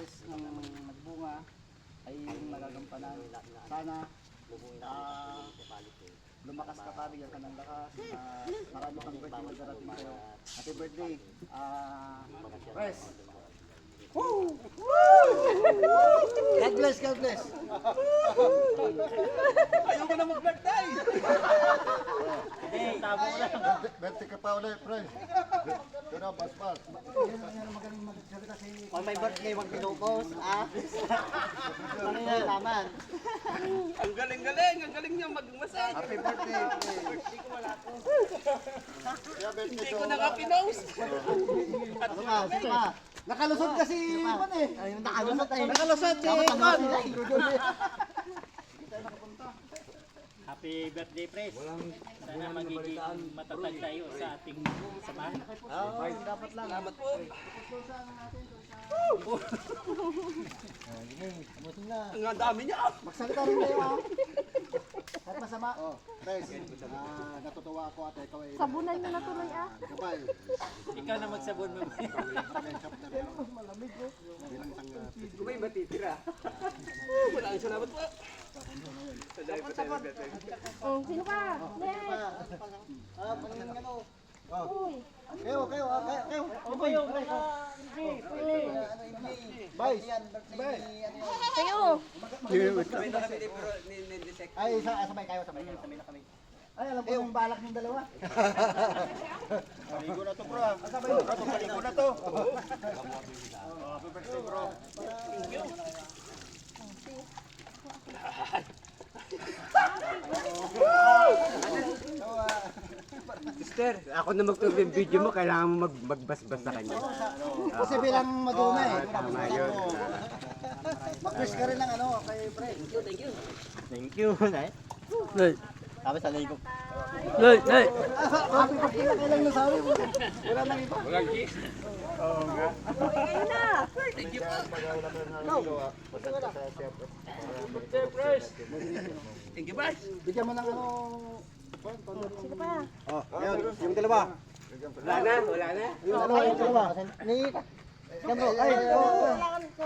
Pres ng nagbunga ay magagampanan. Sana lumakas ka pa, bigyan ka ng lakas. Marami kang birthday na darating sa'yo. Happy birthday, Pres! Woo! God bless, God bless! Ayoko na mag-birthday! Hey, tabo na. Birthday ka pa ulit, Pres. Pero, bas-bas. Kung may birthday, wag pinupost, Ano na naman? Ang galing niya magmasage. Happy birthday. Birthday ko wala ko. Kaya birthday Hindi ko. ko na nga pinost. Ano ka, sino ka? Nakalusot kasi Ivan eh. Ay, nakalusot eh. Nakalusot si Dapat Ivan. Happy birthday, Pres. Sana magiging matatag tayo sa ating samahan. Oo, dapat lang. Salamat po. Amusin na. Ang dami niya. Magsalita rin kayo Kahit masama. Oh, Pres, natutuwa ako at ikaw ay Sabunan nyo na tuloy gabay. Ikaw na magsabon mo. Malamig ko. Bilang tanga. Kung may matitira. Maraming salamat po. Oh, sino ka? Paningin ano. Uy. Kayo. Ano ba yung Vice. Kayo. Sabay na kami ni Disek. Ay, sabay kayo, sabay na kami. Ay, alam ko yung balak ng dalawa. Paligo na to, bro. Sabay mo. Paligo na to. Happy birthday, bro. Sister, ako na magtubig video mo, kailangan mo magbasbas sa kanya. Kasi bilang maduna eh. Tama yun. Mag-wish ka rin ng ano kay Fred. Thank you. Sabi sa ligo. Loy! Happy birthday na kailang nasabi mo. Wala nang iba. Kayo na. Thank you po. Thank you, boys. Bigyan mo ng ano. Sino pa? Yung dalawa. Wala na. Yung dalawa. Ni. Ay, Kailangan ko.